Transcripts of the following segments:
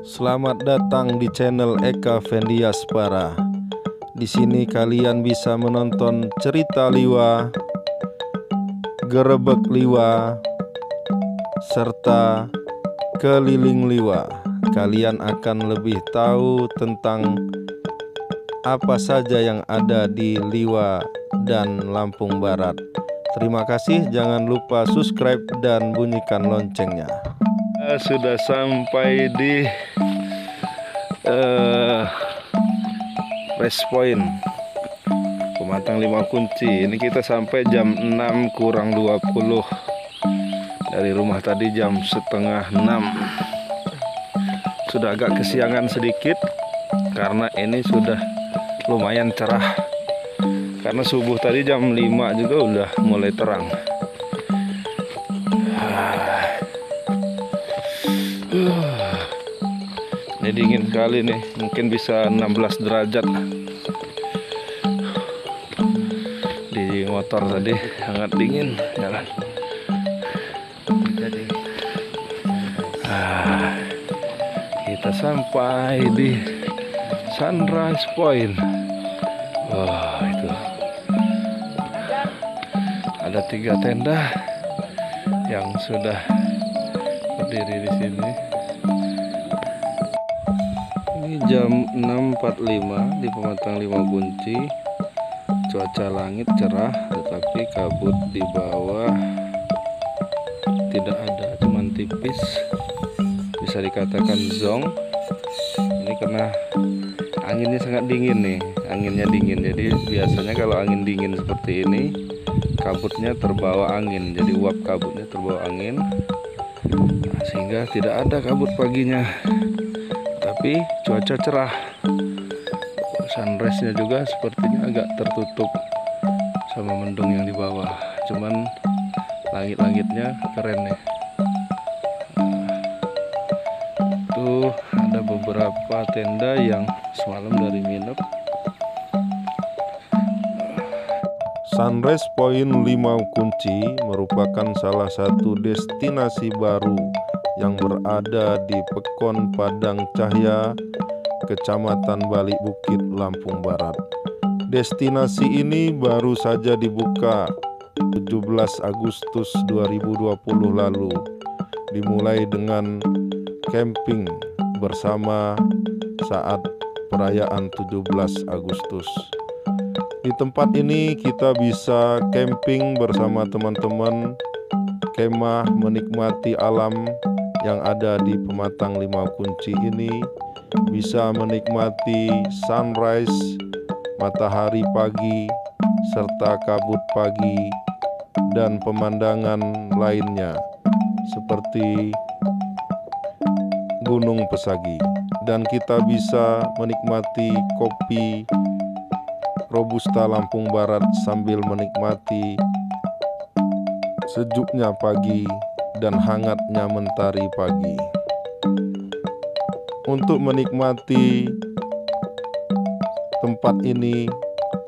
Selamat datang di channel Eka Fendiaspara. Di sini kalian bisa menonton cerita liwa, gerebek liwa, serta keliling liwa. Kalian akan lebih tahu tentang apa saja yang ada di Liwa dan Lampung Barat. Terima kasih, jangan lupa subscribe dan bunyikan loncengnya. Sudah sampai di rest point Pematang 5 Kunci. Ini kita sampai jam 6 kurang 20 dari rumah tadi jam setengah 6. Sudah agak kesiangan sedikit karena ini sudah lumayan cerah, karena subuh tadi jam 5 juga udah mulai terang. Ini dingin sekali nih, mungkin bisa 16 derajat. Di motor tadi sangat dingin jalan. Kita sampai di Sunrise Point. Wah, itu ada 3 tenda yang sudah berdiri di sini. Ini jam 6.45 di Pematang 5 Kunci. Cuaca langit cerah, tetapi kabut di bawah tidak ada, cuman tipis. Bisa dikatakan zong. Ini karena anginnya sangat dingin nih, anginnya dingin. Jadi biasanya kalau angin dingin seperti ini, kabutnya terbawa angin. Jadi uap kabutnya terbawa angin, nah, sehingga tidak ada kabut paginya. Tapi cuaca cerah. Sunrise-nya juga sepertinya agak tertutup sama mendung yang di bawah. Cuman langit-langitnya keren nih. Tuh ada beberapa tenda yang semalam dari nginep. Sunrise Point 5 Kunci merupakan salah satu destinasi baru yang berada di Pekon Padang Cahya, Kecamatan Balik Bukit, Lampung Barat. Destinasi ini baru saja dibuka 17 Agustus 2020 lalu. Dimulai dengan camping bersama saat perayaan 17 Agustus. Di tempat ini kita bisa camping bersama teman-teman, kemah, menikmati alam yang ada di Pematang 5 Kunci ini. Bisa menikmati sunrise, matahari pagi, serta kabut pagi, dan pemandangan lainnya seperti Gunung Pesagi. Dan kita bisa menikmati kopi Robusta Lampung Barat sambil menikmati sejuknya pagi dan hangatnya mentari pagi. Untuk menikmati tempat ini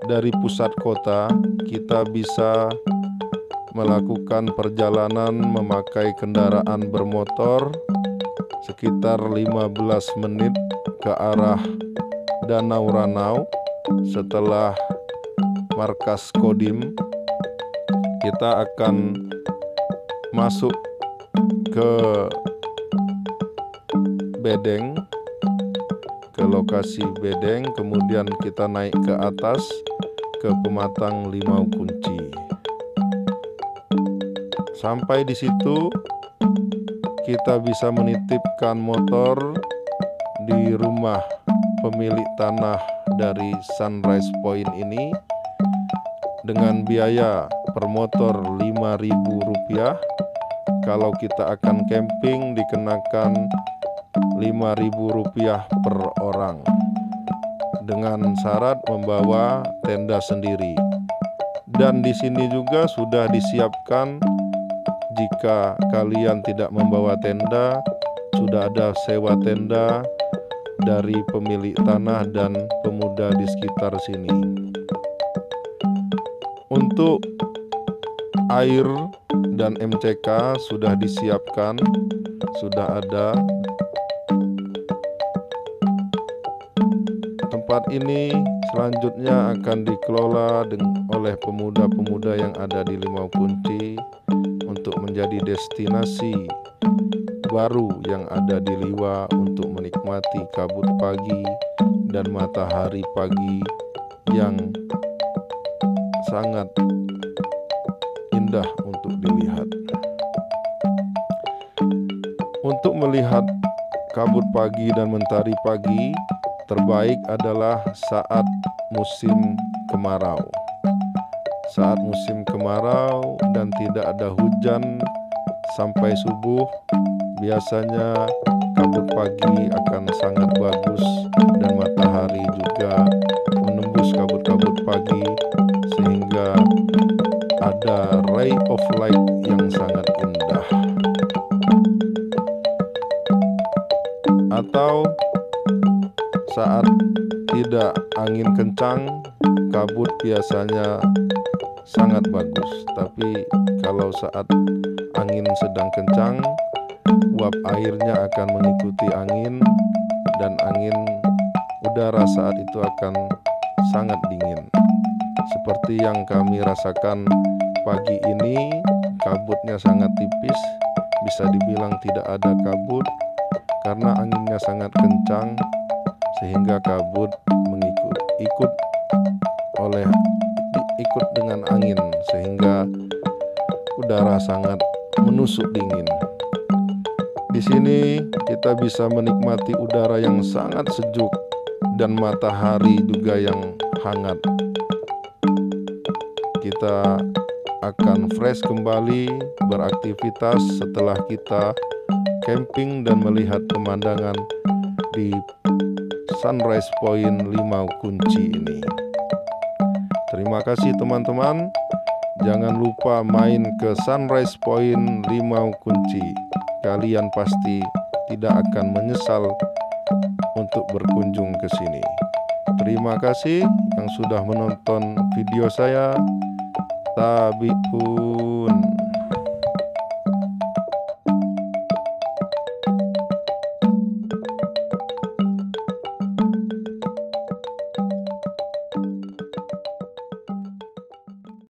dari pusat kota, kita bisa melakukan perjalanan memakai kendaraan bermotor sekitar 15 menit ke arah Danau Ranau. Setelah markas Kodim, kita akan masuk ke Bedeng, ke lokasi Bedeng, kemudian kita naik ke atas ke Pematang 5 Kunci. Sampai di situ kita bisa menitipkan motor di rumah pemilik tanah dari Sunrise Point ini dengan biaya per motor Rp5.000. Kalau kita akan camping dikenakan Rp5.000 per orang, dengan syarat membawa tenda sendiri. Dan di sini juga sudah disiapkan, jika kalian tidak membawa tenda, sudah ada sewa tenda dari pemilik tanah dan pemuda di sekitar sini. Untuk air dan MCK sudah disiapkan, sudah ada. Tempat ini selanjutnya akan dikelola oleh pemuda-pemuda yang ada di Limau Kunci untuk menjadi destinasi baru yang ada di Liwa untuk menikmati kabut pagi dan matahari pagi yang sangat indah untuk dilihat. Untuk melihat kabut pagi dan mentari pagi, terbaik adalah saat musim kemarau. Saat musim kemarau dan tidak ada hujan sampai subuh, biasanya kabut pagi akan sangat bagus dan matahari juga menembus kabut-kabut pagi sehingga ada ray of light yang sangat indah. Atau saat tidak angin kencang, kabut biasanya sangat bagus. Tapi kalau saat angin sedang kencang, uap airnya akan mengikuti angin dan angin udara saat itu akan sangat dingin. Seperti yang kami rasakan pagi ini, kabutnya sangat tipis, bisa dibilang tidak ada kabut karena anginnya sangat kencang sehingga kabut ikut dengan angin sehingga udara sangat menusuk dingin. Di sini kita bisa menikmati udara yang sangat sejuk dan matahari juga yang hangat. Kita akan fresh kembali beraktivitas setelah kita camping dan melihat pemandangan di Sunrise Point Limau Kunci ini. Terima kasih teman-teman. Jangan lupa main ke Sunrise Point Limau Kunci. Kalian pasti tidak akan menyesal untuk berkunjung ke sini. Terima kasih yang sudah menonton video saya. Tabikun.